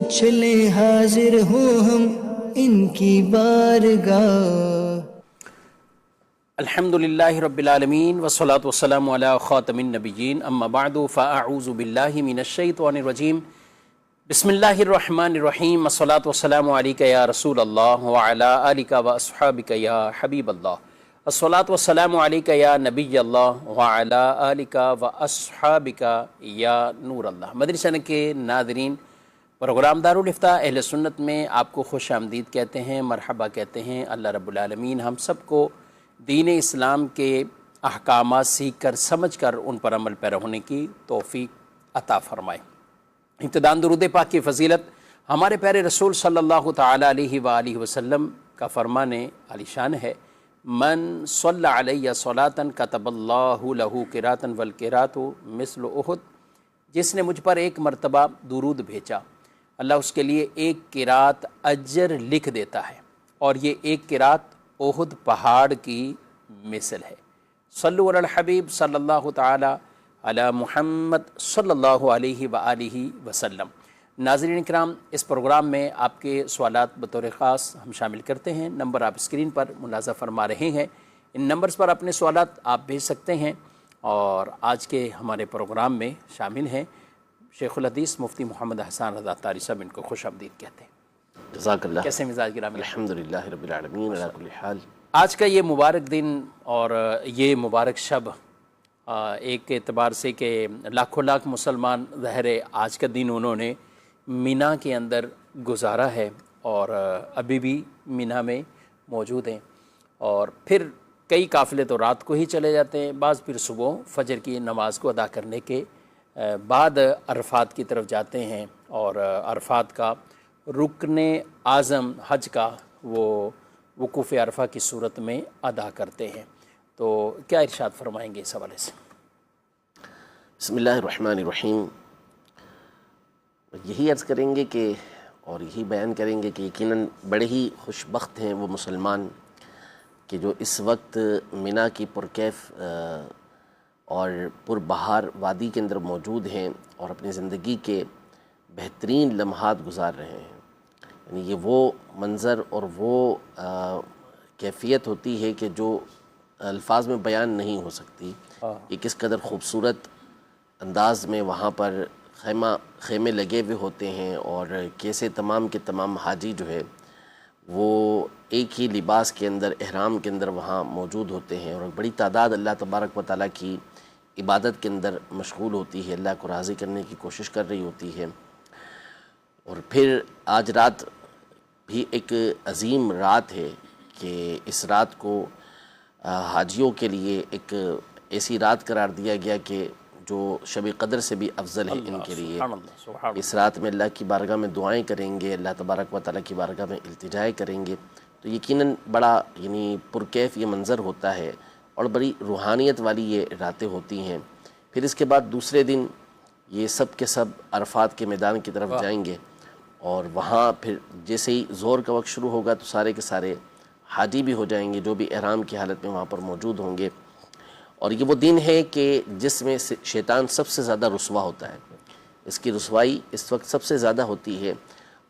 चले हाजिर हो हम इनकी बारगाह। अल्हम्दुलिल्लाहि रब्बिल आलमीन वस्सलातु वस्सलामु अला खातमिन नबिय्यीन अम्मा बअदु फ़अऊज़ु बिल्लाहि मिनश शैतानिर रजीम बिस्मिल्लाहिर रहमानिर रहीम अस्सलातु वस्सलामु अलैका या रसूलल्लाह व अला आलिका व अस्हाबिका या हबीबल्लाह अस्सलातु वस्सलामु अलैका या नबिय्यल्लाह व अला आलिका व अस्हाबिका या नूरल्लाह। मदनी चैनल के नाज़रीन, प्रोग्राम दारुल इफ्ता अहले सुन्नत में आपको खुश आमदीद कहते हैं, मरहबा कहते हैं। अल्लाह रब्बुल आलमीन हम सबको दीन इस्लाम के अहकामात सीख कर समझ कर उन पर अमल पैरा होने की तौफीक अता फ़रमाए। इब्तिदान दुरूद पाक की फ़जीलत हमारे प्यारे रसूल सल्लल्लाहु तआला अलैहि व आलिहि वसल्लम का फरमान आलिशान है, मन सल्ला अलैया सलातन कतबल्लाहु लहू किरातन वल किरातु मिस्ल उहुद। जिसने मुझ पर एक मरतबा दुरूद भेजा, अल्लाह उसके लिए एक किरात अजर लिख देता है और ये एक किरात ओहुद पहाड़ की मिसल है। सल्लु अलल हबीब सल्लल्लाहु तआला अला मुहम्मद सल्लल्लाहु अलैहि व आलिहि वसल्लम। नाज़रीन इकराम, इस प्रोग्राम में आपके सवालात बतौर ख़ास हम शामिल करते हैं। नंबर आप स्क्रीन पर मुलाज़ा फरमा रहे हैं, इन नंबर्स पर अपने सवालात आप भेज सकते हैं। और आज के हमारे प्रोग्राम में शामिल हैं शेखुल हदीस मुफ्ती मोहम्मद हसन रज़ा तारी साहब, इनको खुश आमदीद कहते हैं। जज़ाकल्लाह। कैसे मिजाज गिराम? अल्हम्दुलिल्लाह रब्बिल आलमीन अला कुल्ली हाल। आज का ये मुबारक दिन और ये मुबारक शब एक एतबार से कि लाखों लाख मुसलमान ज़ाहिर आज का दिन उन्होंने मिना के अंदर गुजारा है और अभी भी मिना में मौजूद हैं। और फिर कई काफ़िले तो रात को ही चले जाते हैं, बाज़ फिर सुबह फजर की नमाज़ को अदा करने के बाद अरफात की तरफ जाते हैं और अरफात का रुकने आज़म हज का वो वक़ूफ़ अरफा की सूरत में अदा करते हैं। तो क्या इरशाद फरमाएंगे इस हवाले से? बिस्मिल्लाहिर रहमानिर रहीम। यही अर्ज़ करेंगे कि और यही बयान करेंगे कि यकीनन बड़े ही खुशबख्त हैं वो मुसलमान कि जो इस वक्त मिना की पुरकैफ़ और पुरबहार वादी के अंदर मौजूद हैं और अपनी ज़िंदगी के बेहतरीन लम्हात गुजार रहे हैं। यानी ये वो मंज़र और वो कैफ़ियत होती है कि जो अल्फाज में बयान नहीं हो सकती कि किस कदर ख़ूबसूरत अंदाज में वहाँ पर ख़ेमे लगे हुए होते हैं और कैसे तमाम के तमाम हाजी जो है वो एक ही लिबास के अंदर एहराम के अंदर वहाँ मौजूद होते हैं और बड़ी तादाद अल्लाह तबारक व तआला की इबादत के अंदर मशगूल होती है, अल्लाह को राज़ी करने की कोशिश कर रही होती है। और फिर आज रात भी एक अजीम रात है कि इस रात को हाजियों के लिए एक ऐसी रात करार दिया गया कि जो शब कदर से भी अफजल है इनके लिए। इस रात में अल्लाह की बारगाह में दुआएं करेंगे, अल्लाह तबारक व तआला की बारगाह में इल्तिजाएं करेंगे, तो यकीनन बड़ा यानी पुरकैफ ये मंज़र होता है और बड़ी रूहानियत वाली ये रातें होती हैं। फिर इसके बाद दूसरे दिन ये सब के सब अरफात के मैदान की तरफ जाएंगे और वहाँ फिर जैसे ही ज़ोर का वक्त शुरू होगा तो सारे के सारे हाजी भी हो जाएंगे जो भी एहराम की हालत में वहाँ पर मौजूद होंगे। और ये वो दिन है कि जिसमें शैतान सबसे ज़्यादा रुस्वा होता है, इसकी रुस्वाई इस वक्त सबसे ज़्यादा होती है।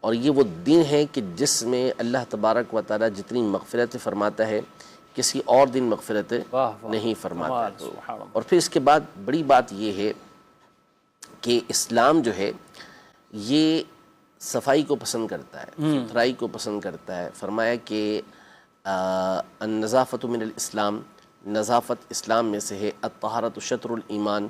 और ये वो दिन है कि जिसमें अल्लाह तबारक व तआला जितनी मग़फ़िरत फरमाता है किसी और दिन मग़फ़िरत नहीं फरमाता। और फिर इसके बाद बड़ी बात ये है कि इस्लाम जो है ये सफाई को पसंद करता है, सुथराई को पसंद करता है। फरमाया कि अन-नज़ाफ़तु मिनल इस्लाम, नज़ाफ़त इस्लाम में से है। अत-तहारतु शत्रुल ईमान,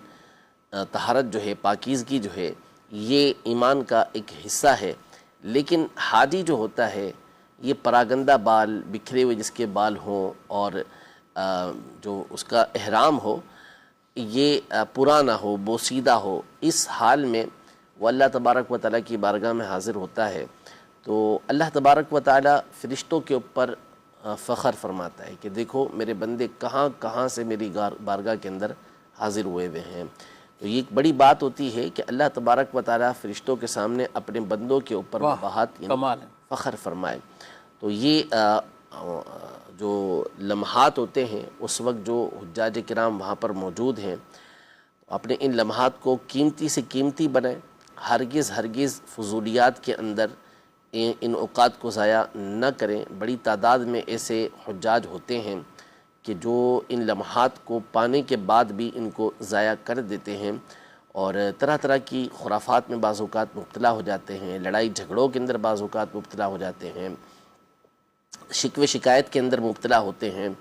तहारत जो है, पाकीज़गी जो है, ये ईमान का एक हिस्सा है। लेकिन हाजी जो होता है ये परागंदा बाल, बिखरे हुए जिसके बाल हों और जो उसका एहराम हो ये पुराना हो, बोसीदा हो, इस हाल में वो अल्लाह तबारक व तआला की बारगाह में हाज़िर होता है। तो अल्लाह तबारक व तआला फ़रिश्तों के ऊपर फ़ख्र फरमाता है कि देखो मेरे बंदे कहाँ कहाँ से मेरी बारगाह के अंदर हाज़िर हुए हुए हैं। तो ये एक बड़ी बात होती है कि अल्लाह तबारक व तआला फ़रिश्तों के सामने अपने बंदों के ऊपर बहुत फ़ख्र फरमाए। तो ये जो लम्हात होते हैं उस वक्त जो हुज्जाज किराम वहाँ पर मौजूद हैं अपने इन लम्हात को कीमती से कीमती बनाएं, हरगिज़ फजूलियात के अंदर इन औक़ात को ज़ाया न करें। बड़ी तादाद में ऐसे हुज्जाज होते हैं कि जो इन लम्हात को पाने के बाद भी इनको ज़ाया कर देते हैं और तरह तरह की खुराफात में बाज़ औक़ात मुब्तला हो जाते हैं, लड़ाई झगड़ों के अंदर बाज़ औक़ात मुब्तला हो जाते हैं, शिकवे शिकायत के अंदर मुब्तला होते हैं।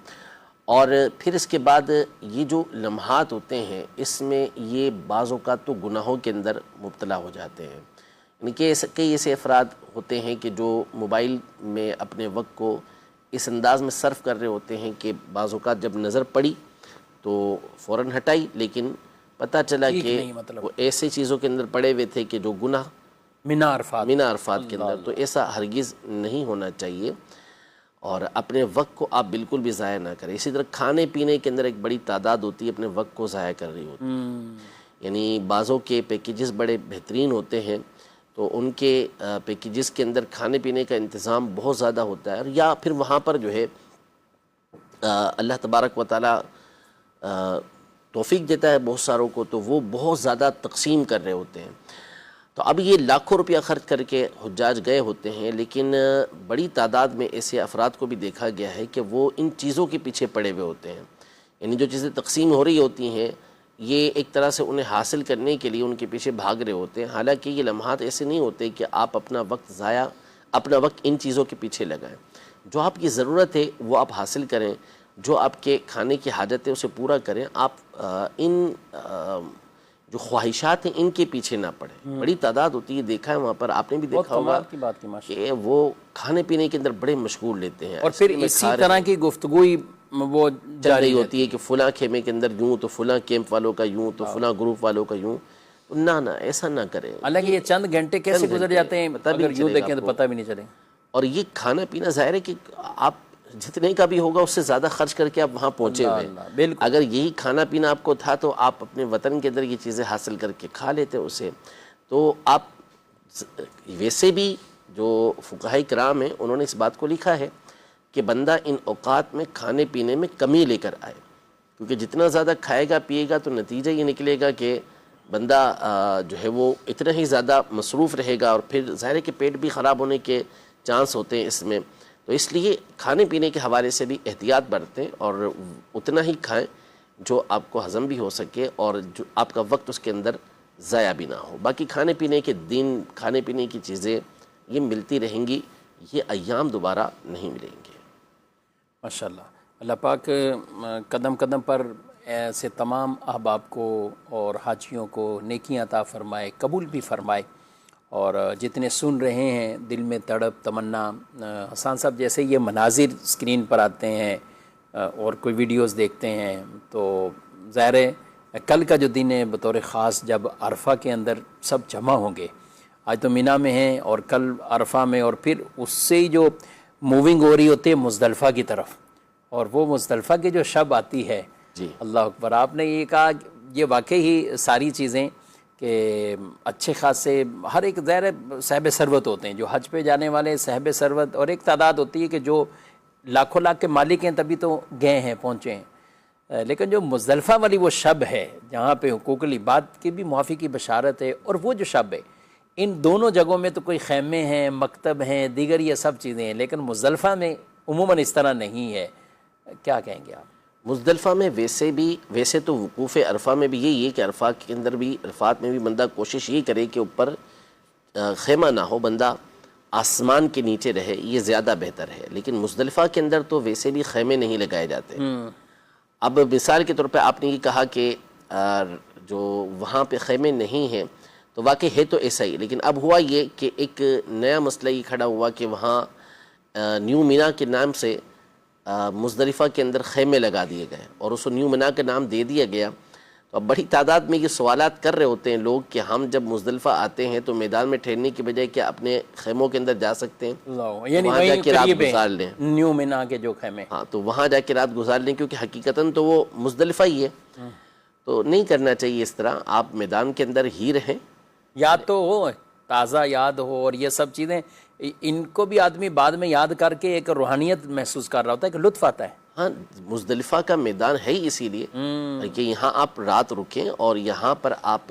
और फिर इसके बाद ये जो लम्हात होते हैं इसमें ये बाज़ औक़ात तो गुनाहों के अंदर मुब्तला हो जाते हैं। यानी कि कई ऐसे अफराद होते हैं कि जो मोबाइल में अपने वक्त को इस अंदाज़ में सर्फ कर रहे होते हैं कि बाज़ औक़ात जब नज़र पड़ी तो फ़ौरन हटाई, लेकिन पता चला कि वो ऐसे चीज़ों के अंदर पड़े हुए थे कि जो गुनाह मिना अरफात के अंदर। तो ऐसा हरगिज़ नहीं होना चाहिए और अपने वक्त को आप बिल्कुल भी ज़ाया ना करें। इसी तरह खाने पीने के अंदर एक बड़ी तादाद होती है अपने वक्त को ज़ाया कर रही होती है। यानी बाज़ों के पैकेजेस बड़े बेहतरीन होते हैं तो उनके पैकेजेस के अंदर खाने पीने का इंतज़ाम बहुत ज़्यादा होता है, और या फिर वहाँ पर जो है अल्लाह तबारक व तआला तौफीक देता है बहुत सारों को, तो वो बहुत ज़्यादा तकसीम कर रहे होते हैं। तो अब ये लाखों रुपया ख़र्च करके हुज्जाज गए होते हैं, लेकिन बड़ी तादाद में ऐसे अफराद को भी देखा गया है कि वो इन चीज़ों के पीछे पड़े हुए होते हैं। यानी जो चीज़ें तकसीम हो रही होती हैं ये एक तरह से उन्हें हासिल करने के लिए उनके पीछे भाग रहे होते हैं। हालांकि ये लम्हात ऐसे नहीं होते कि आप अपना वक्त इन चीज़ों के पीछे लगाएं। जो आपकी ज़रूरत है वो आप हासिल करें, जो आपके खाने की हाजत है उसे पूरा करें। आप इन जो ख्वाहिशात हैं इनके पीछे ना पड़े। बड़ी तादाद होती है, देखा है वहाँ पर, आपने भी देखा होगा कि वो खाने पीने के अंदर बड़े मशगूल लेते हैं और फिर इसी तरह की गुफ्तगू वो जारी होती है कि फ़ुला खेमे के अंदर यूँ, तो फ़ुला कैंप वालों का यूँ, तो फ़ुला ग्रुप वालों का यूँ। ना ऐसा ना करें। हालांकि ये चंद घंटे कैसे गुजर जाते हैं अगर यूँ देखें तो पता भी नहीं चले। और ये खाना पीना ज़ाहिर है कि आप जितने का भी होगा उससे ज़्यादा खर्च करके आप वहाँ पहुँचे हुए। अगर यही खाना पीना आपको था तो आप अपने वतन के अंदर ये चीज़ें हासिल करके खा लेते उसे। तो आप वैसे भी जो फुक़हा किराम हैं उन्होंने इस बात को लिखा है कि बंदा इन औक़ात में खाने पीने में कमी लेकर आए, क्योंकि जितना ज़्यादा खाएगा पिएगा तो नतीजा ये निकलेगा कि बंदा जो है वो इतना ही ज़्यादा मसरूफ़ रहेगा और फिर ज़ाहिर है कि पेट भी ख़राब होने के चांस होते हैं इसमें। तो इसलिए खाने पीने के हवाले से भी एहतियात बरतें और उतना ही खाएं जो आपको हज़म भी हो सके और जो आपका वक्त उसके अंदर ज़ाया भी ना हो। बाकी खाने पीने के दिन, खाने पीने की चीज़ें ये मिलती रहेंगी, ये अय्याम दोबारा नहीं मिलेंगे। माशाअल्लाह। अल्लाह पाक कदम कदम पर ऐसे तमाम अहबाब को और हाजियों को नेकियां अता फ़रमाए, कबूल भी फ़रमाए। और जितने सुन रहे हैं दिल में तड़प तमन्ना, हसन साहब जैसे ये मनाजिर स्क्रीन पर आते हैं और कोई वीडियोस देखते हैं तो ज़ाहिर है कल का जो दिन है बतौर ख़ास जब अरफा के अंदर सब जमा होंगे, आज तो मिना में हैं और कल अरफा में, और फिर उससे ही जो मूविंग हो रही होती है मुज़दलिफ़ा की तरफ, और वो मुज़दलिफ़ा की जो शब आती है जी अल्लाह अकबर। आपने ये कहा ये वाकई ही सारी चीज़ें कि अच्छे खासे हर एक ज़ाहिर साहिब सरवत होते हैं जो हज पे जाने वाले साहिब सरवत, और एक तादाद होती है कि जो लाखों लाख के मालिक हैं तभी तो गए हैं पहुँचे हैं। लेकिन जो मुज़दलिफ़ा वाली वो शब है जहाँ पे हुकूकुल इबाद की भी मुआफ़ी की बशारत है, और वो जो शब है इन दोनों जगहों में तो कोई ख़ैमे हैं, मकतब हैं, दीगर ये सब चीज़ें हैं, लेकिन मुज़दलिफ़ा में उमूमन इस तरह नहीं है। क्या कहेंगे आप? मुज़दलिफ़ा में वैसे तो वकूफ़ अरफ़ा में भी यही है कि अरफ़ा के अंदर भी, अरफ़ात में भी बंदा कोशिश ये करे कि ऊपर ख़ैमा ना हो, बंदा आसमान के नीचे रहे, ये ज़्यादा बेहतर है। लेकिन मुज़दलिफ़ा के अंदर तो वैसे भी ख़ैमे नहीं लगाए जाते। अब मिसाल के तौर पे आपने ये कहा कि जो वहाँ पे ख़ैमे नहीं हैं, तो वाकई है तो ऐसा ही। लेकिन अब हुआ ये कि एक नया मसला ये खड़ा हुआ कि वहाँ न्यू मीना के नाम से मुज़दलिफ़ा के अंदर ख़ैमे लगा दिए गए और उसको न्यू मीना का नाम दे दिया गया। तो अब बड़ी तादाद में ये सवालात कर रहे होते हैं लोग कि हम जब मुज़दलिफ़ा आते हैं तो मैदान में ठहरने की बजाय क्या अपने ख़ैमों के अंदर जा सकते हैं, वहाँ जाके रात गुजार लें, न्यू मीना के जो ख़ैमे, हाँ, तो वहाँ जाके रात गुजार लें, क्योंकि हकीकतन तो वो मुज़दलिफ़ा ही है। तो नहीं करना चाहिए इस तरह, आप मैदान के अंदर ही रहें। याद तो हो, ताज़ा याद हो, और ये सब चीज़ें इनको भी आदमी बाद में याद करके एक रूहानियत महसूस कर रहा होता है कि लुत्फ़ आता है। हाँ, मुज़दलिफ़ा का मैदान है ही इसीलिए कि यहाँ आप रात रुकें और यहाँ पर आप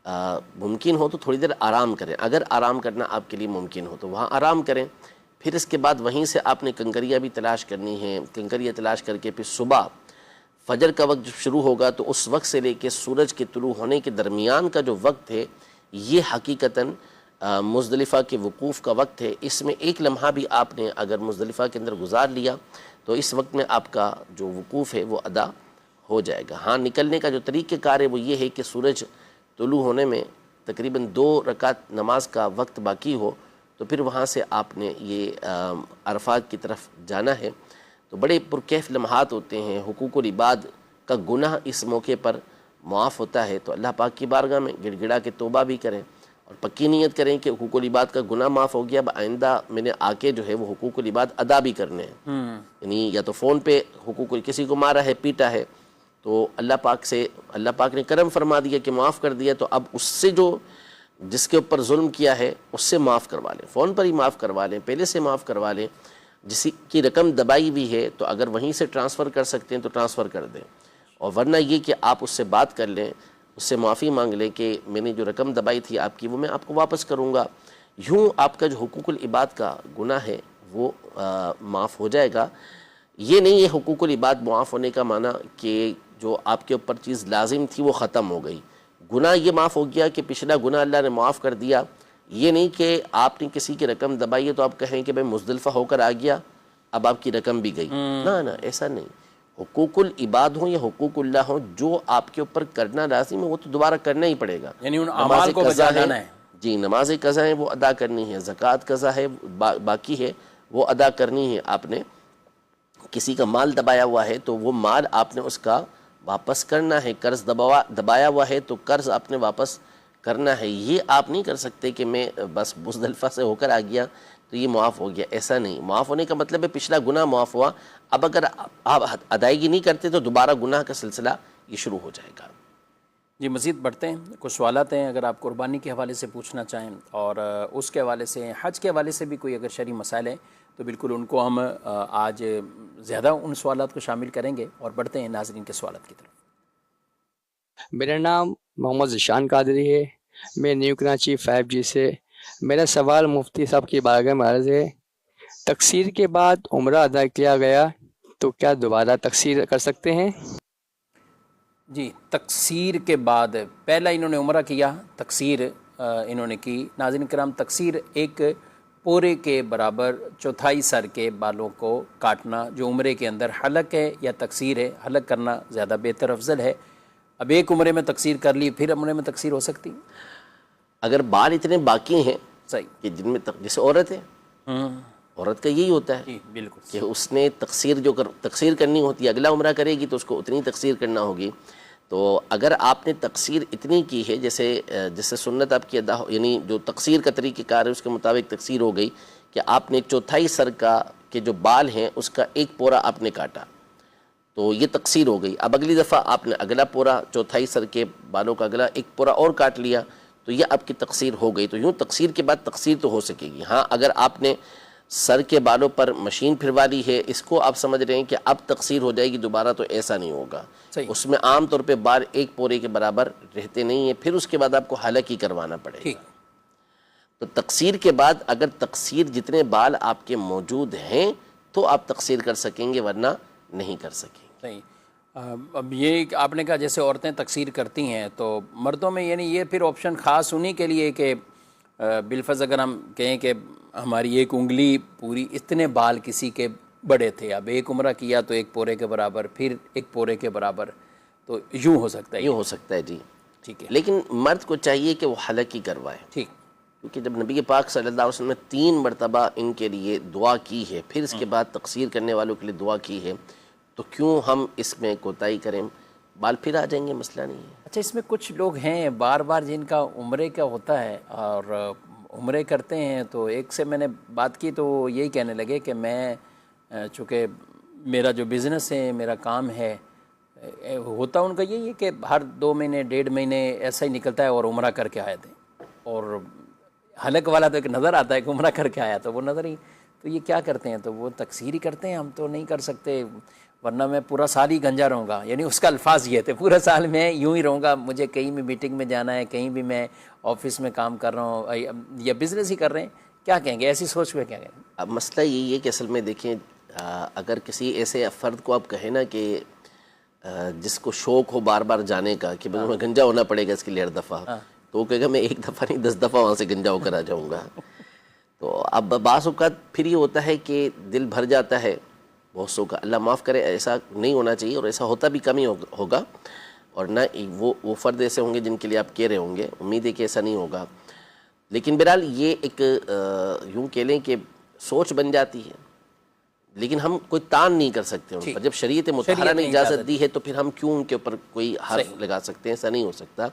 मुमकिन हो तो थोड़ी देर आराम करें। अगर आराम करना आपके लिए मुमकिन हो तो वहाँ आराम करें। फिर इसके बाद वहीं से आपने कंकरियाँ भी तलाश करनी है। कंकरियाँ तलाश करके फिर सुबह फजर का वक्त जब शुरू होगा तो उस वक्त से लेके सूरज के तुलू होने के दरमियान का जो वक्त है ये हकीकतन मुज़दलिफ़ा के वकूफ़ का वक्त है। इसमें एक लम्हा भी आपने अगर मुज़दलिफ़ा के अंदर गुजार लिया तो इस वक्त में आपका जो वकूफ़ है वो अदा हो जाएगा। हाँ, निकलने का जो तरीक़ेकार है वो ये है कि सूरज तुलू होने में तकरीबन 2 रकात नमाज का वक्त बाकी हो तो फिर वहाँ से आपने ये अरफात की तरफ जाना है। तो बड़े पुरकैफ लम्हात होते हैं। हुकूकुल इबाद का गुनाह इस मौके पर मुआफ़ होता है। तो अल्लाह पाक की बारगाह में गिड़गिड़ा के तौबा भी करें और पक्की नीयत करें कि हुकूकुल इबाद का गुनाह माफ़ हो गया, अब आइंदा मैंने आके जो है वो हुकूकुल इबाद अदा भी करने हैं। यानी या तो फ़ोन पे हुकूकुल किसी को मारा है, पीटा है, तो अल्लाह पाक ने करम फरमा दिया कि माफ़ कर दिया, तो अब उससे जो जिसके ऊपर जुल्म किया है उससे माफ़ करवा लें, फ़ोन पर ही माफ़ करवा लें, पहले से माफ़ करवा लें। जिसकी की रकम दबाई भी है तो अगर वहीं से ट्रांसफ़र कर सकते हैं तो ट्रांसफ़र कर दें, और वरना ये कि आप उससे बात कर लें, उससे माफ़ी मांग लें कि मैंने जो रकम दबाई थी आपकी वो मैं आपको वापस करूँगा। यूँ आपका जो हुकूकुल इबाद का गुनाह है वो माफ़ हो जाएगा। ये नहीं है हुकूकुल इबाद मुआफ़ होने का माना कि जो आपके ऊपर चीज़ लाजिम थी वो ख़त्म हो गई। गुनाह ये माफ़ हो गया कि पिछला गुनाह अल्लाह ने माफ़ कर दिया। ये नहीं कि आपने किसी की रकम दबाई है तो आप कहें कि भाई मुज़दलिफ़ा होकर आ गया, अब आपकी रकम भी गई। ना ना, ऐसा नहीं। हुकूकुल इबाद हो या हुकूकुल्लाह हो, जो आपके ऊपर करना लाजिम है वो तो दोबारा करना ही पड़ेगा। यानी उन अमाल को बजा लाना है। जी, नमाज कज़ा है वो अदा करनी है, ज़कात कज़ा है बाकी है वो अदा करनी है। आपने किसी का माल दबाया हुआ है तो वो माल आपने उसका वापस करना है। कर्ज़ दबाया हुआ है तो कर्ज़ आपने वापस करना है। ये आप नहीं कर सकते कि मैं बस मुज़दलिफ़ा से होकर आ गया तो ये मुआफ़ हो गया, ऐसा नहीं। मुआफ़ होने का मतलब है पिछला गुनाह मुआफ़ हुआ, अब अगर आप अदायगी नहीं करते तो दोबारा गुनाह का सिलसिला ये शुरू हो जाएगा। जी, मज़ीद बढ़ते हैं। कुछ सवालात हैं अगर आप कुर्बानी के हवाले से पूछना चाहें और उसके हवाले से, हज के हवाले से भी कोई अगर शरई मसाइल हैं तो बिल्कुल उनको हम आज ज़्यादा उन सवालात को शामिल करेंगे और बढ़ते हैं नाज़रीन के सवालात की तरफ। मेरा नाम मोहम्मद ज़ीशान कादरी है। मैं न्यू कराची 5G से। मेरा सवाल मुफ्ती साहब की बारगाह में अर्ज़ है, तकसीर के बाद उम्रा अदा किया गया तो क्या दोबारा तकसीर कर सकते हैं? जी, तकसीर के बाद पहला इन्होंने उम्रा किया, तकसीर इन्होंने की। नाज़रीन किराम, तकसीर एक पोरे के बराबर चौथाई सर के बालों को काटना जो उम्रे के अंदर हलक है या तकसीर है। हलक करना ज़्यादा बेहतर अफजल है। अब एक उम्रे में तकसीर कर ली, फिर उम्रे में तकसीर हो सकती है? अगर बाल इतने बाकी हैं सही कि जिनमें जैसे औरत है, औरत का यही होता है जी, बिल्कुल कि उसने तकसीर करनी होती है, अगला उम्रा करेगी तो उसको उतनी तकसीर करना होगी। तो अगर आपने तकसीर इतनी की है जैसे सुन्नत आपकी अदा हो, यानी जो तकसीर का तरीक़ेकार है उसके मुताबिक तकसीर हो गई कि आपने चौथाई सर के जो बाल हैं उसका एक पोरा आपने काटा, तो ये तकसीर हो गई। अब अगली दफ़ा आपने अगला पोरा, चौथाई सर के बालों का अगला एक पोरा और काट लिया, तो ये आपकी तकसीर हो गई। तो यूँ तकसीर के बाद तकसीर तो हो सकेगी। हाँ, अगर आपने सर के बालों पर मशीन फिरवा ली है, इसको आप समझ रहे हैं कि अब तकसीर हो जाएगी दोबारा, तो ऐसा नहीं होगा। उसमें आम तौर पे बाल एक पोरे के बराबर रहते नहीं हैं, फिर उसके बाद आपको हलक ही करवाना पड़ेगा। तो तकसीर के बाद अगर तकसीर जितने बाल आपके मौजूद हैं तो आप तकसीर कर सकेंगे, वरना नहीं कर सकेंगे। सही। अब ये आपने कहा जैसे औरतें तकसीर करती हैं, तो मर्दों में यानी ये फिर ऑप्शन ख़ास उन्हीं के लिए कि बिलफज़ अगर हम कहें कि हमारी एक उंगली पूरी, इतने बाल किसी के बड़े थे, अब एक उम्रा किया तो एक पोरे के बराबर, फिर एक पोरे के बराबर, तो यूँ हो सकता है। यूँ हो सकता है जी, ठीक है। लेकिन मर्द को चाहिए कि वो हलक ही करवाए। ठीक, क्योंकि जब नबी पाक सल्लल्लाहु अलैहि वसल्लम ने 3 मरतबा इनके लिए दुआ की है, फिर इसके बाद तकसीर करने वालों के लिए दुआ की है, तो क्यों हम इसमें कोताही करें? बाल फिर आ जाएंगे, मसला नहीं है। अच्छा, इसमें कुछ लोग हैं बार बार जिनका उम्रे का होता है और उम्रे करते हैं, तो एक से मैंने बात की तो यही कहने लगे कि मैं चूँकि मेरा जो बिज़नेस है, मेरा काम है, होता उनका यही है कि हर 2 महीने 1.5 महीने ऐसा ही निकलता है और उम्रा करके आए थे। और हलक वाला तो एक नज़र आता है कि उम्रा करके आया, तो वो नज़र ही, तो ये क्या करते हैं? तो वो तकसीर ही करते हैं, हम तो नहीं कर सकते। वरना मैं पूरा साल ही गंजा रहूँगा। यानी उसका अल्फाज ये थे, पूरा साल मैं यूं ही रहूँगा, मुझे कहीं भी मीटिंग में जाना है, कहीं भी मैं ऑफिस में काम कर रहा हूँ या बिज़नेस ही कर रहे हैं, क्या कहेंगे ऐसी सोच में? क्या कहेंगे? अब मसला यही है कि असल में देखें, अगर किसी ऐसे फ़र्द को आप कहें ना कि जिसको शौक़ हो बार बार जाने का कि भाई मैं गंजा होना पड़ेगा इसके लिए हर दफ़ा, तो वो कहेगा मैं एक दफ़ा नहीं 10 दफ़ा वहाँ से गंजा होकर आ जाऊँगा। तो अब बाज़ औक़ात फिर ये होता है कि दिल भर जाता है बहुत सौ का, अल्लाह माफ़ करे, ऐसा नहीं होना चाहिए और ऐसा होता भी कम ही होगा, और ना वो फ़र्द ऐसे होंगे जिनके लिए आप कह रहे होंगे, उम्मीद है कि ऐसा नहीं होगा। लेकिन बहरहाल ये एक यूँ कह लें कि सोच बन जाती है, लेकिन हम कोई तान नहीं कर सकते उन पर। जब शरीयत मुतहरा ने इजाज़त दी है तो फिर हम क्यों उनके ऊपर कोई हर्फ लगा सकते हैं? ऐसा नहीं हो सकता।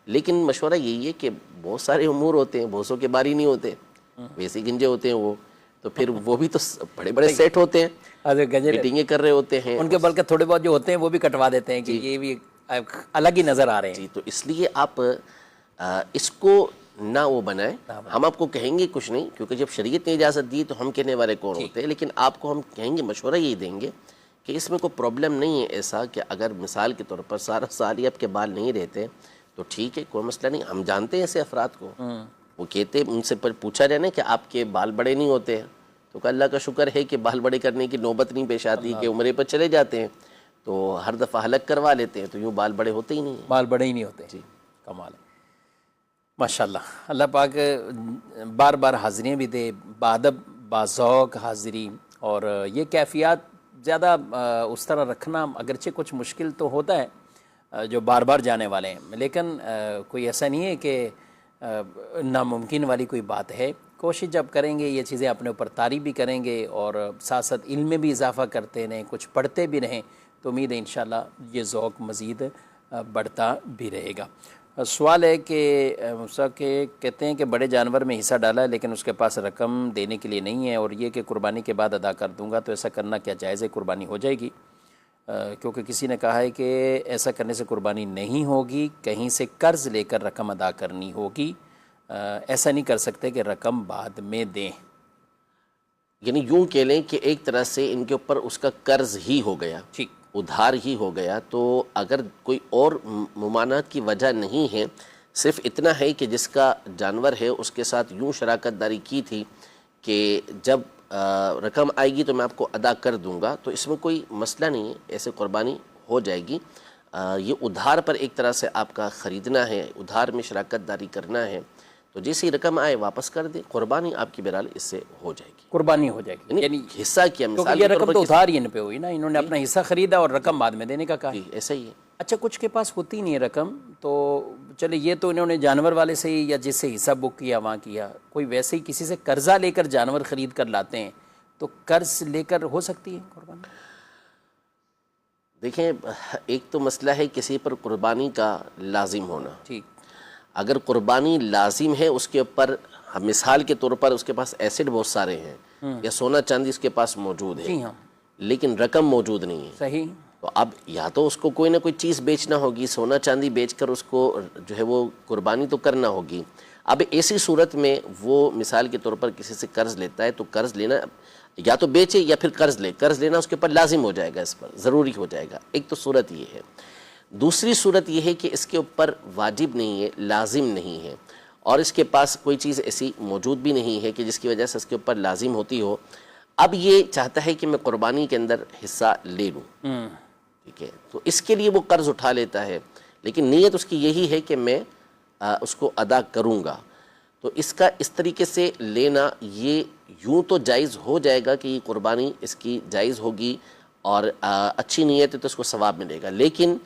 लेकिन मशवरा यही है कि बहुत सारे उमूर होते हैं, बहुत सौ के बारी नहीं होते, वैसे ही गंजे होते हैं वो, तो फिर वो भी तो बड़े बड़े सेट होते हैं, मीटिंगें कर रहे होते हैं उनके, बल्कि थोड़े बहुत जो होते हैं वो भी कटवा देते हैं कि ये भी अलग ही नज़र आ रहे हैं जी। तो इसलिए आप इसको ना वो बनाए, हम आपको कहेंगे कुछ नहीं, क्योंकि जब शरीयत ने इजाज़त दी तो हम कहने वाले कौन होते हैं, लेकिन आपको हम कहेंगे, मशवरा यही देंगे कि इसमें कोई प्रॉब्लम नहीं है ऐसा कि अगर मिसाल के तौर पर सारा साल ही आपके बाल नहीं रहते तो ठीक है, कोई मसला नहीं। हम जानते हैं ऐसे अफराद को, वो कहते हैं, उनसे पर पूछा जाए ना कि आपके बाल बड़े नहीं होते हैं, तो अल्लाह का शुक्र है कि बाल बड़े करने की नौबत नहीं पेश आती कि उम्र पर चले जाते हैं तो हर दफ़ा हलक करवा लेते हैं, तो यूँ बाल बड़े होते ही नहीं, बाल बड़े ही नहीं होते जी। कमाल है, माशाल्लाह। अल्लाह पाक बार बार हाज़िरियाँ भी दे, बादब बाज़ौक़ हाज़िरी, और ये कैफ़ियत ज़्यादा उस तरह रखना अगरचे कुछ मुश्किल तो होता है जो बार बार जाने वाले हैं, लेकिन कोई ऐसा नहीं है कि नामुमकिन वाली कोई बात है। कोशिश जब करेंगे ये चीज़ें अपने ऊपर तारीफ़ भी करेंगे और साथ साथ इल्म में भी इजाफ़ा करते रहें, कुछ पढ़ते भी रहें, तो उम्मीद है इंशाअल्लाह ये ज़ौक़ मज़ीद बढ़ता भी रहेगा। सवाल है कि मूसा के कहते हैं कि बड़े जानवर में हिस्सा डाला है लेकिन उसके पास रकम देने के लिए नहीं है, और ये कि कुर्बानी के बाद अदा कर दूंगा, तो ऐसा करना क्या जायज़ है? कुर्बानी हो जाएगी? क्योंकि किसी ने कहा है कि ऐसा करने से कुर्बानी नहीं होगी, कहीं से कर्ज़ लेकर रकम अदा करनी होगी, ऐसा नहीं कर सकते कि रकम बाद में दें। यानी यूँ कह लें कि एक तरह से इनके ऊपर उसका कर्ज़ ही हो गया, ठीक, उधार ही हो गया। तो अगर कोई और मुमानात की वजह नहीं है, सिर्फ इतना है कि जिसका जानवर है उसके साथ यूँ शराकत दारी की थी कि जब रकम आएगी तो मैं आपको अदा कर दूंगा, तो इसमें कोई मसला नहीं है, ऐसे कुर्बानी हो जाएगी। ये उधार पर एक तरह से आपका ख़रीदना है, उधार में शराकत दारी करना है, तो जैसी रकम आए वापस कर दे, कुर्बानी आपकी बहरहाल इससे हो जाएगी, कुर्बानी हो जाएगी। यानी हिस्सा किया, मिसाल ये रकम तो उधार ही इन पे हुई ना, इन्होंने अपना हिस्सा खरीदा और रकम बाद में देने का कहा। ऐसा ही है। अच्छा, कुछ के पास होती नहीं है रकम, तो चले ये तो इन्होंने जानवर वाले से ही या जिससे हिस्सा बुक किया वहाँ किया, कोई वैसे ही किसी से कर्जा लेकर जानवर ख़रीद कर लाते हैं, तो कर्ज लेकर हो सकती है कुर्बानी? देखें, एक तो मसला है किसी पर कुर्बानी का लाजिम होना। ठीक, अगर कुर्बानी लाजिम है उसके ऊपर, मिसाल के तौर पर उसके पास एसिड बहुत सारे हैं या सोना चांदी उसके पास मौजूद है, हाँ, लेकिन रकम मौजूद नहीं है, सही, तो अब या तो उसको कोई ना कोई चीज़ बेचना होगी, सोना चांदी बेचकर उसको जो है वो कुर्बानी तो करना होगी। अब ऐसी सूरत में वो मिसाल के तौर पर किसी से कर्ज़ लेता है, तो कर्ज़ लेना या तो बेचे या फिर कर्ज़ ले, कर्ज़ लेना उसके ऊपर लाजिम हो जाएगा, इस पर ज़रूरी हो जाएगा। एक तो सूरत ये है। दूसरी सूरत ये है कि इसके ऊपर वाजिब नहीं है, लाजिम नहीं है, और इसके पास कोई चीज़ ऐसी मौजूद भी नहीं है कि जिसकी वजह से इसके ऊपर लाजिम होती हो। अब ये चाहता है कि मैं कुर्बानी के अंदर हिस्सा ले लूँ, ठीक है, तो इसके लिए वो कर्ज़ उठा लेता है, लेकिन नीयत उसकी यही है कि मैं उसको अदा करूँगा। तो इसका इस तरीके से लेना ये यूँ तो जायज़ हो जाएगा कि ये कुर्बानी इसकी जायज़ होगी और अच्छी नीयत है तो उसको सवाब मिलेगा, लेकिन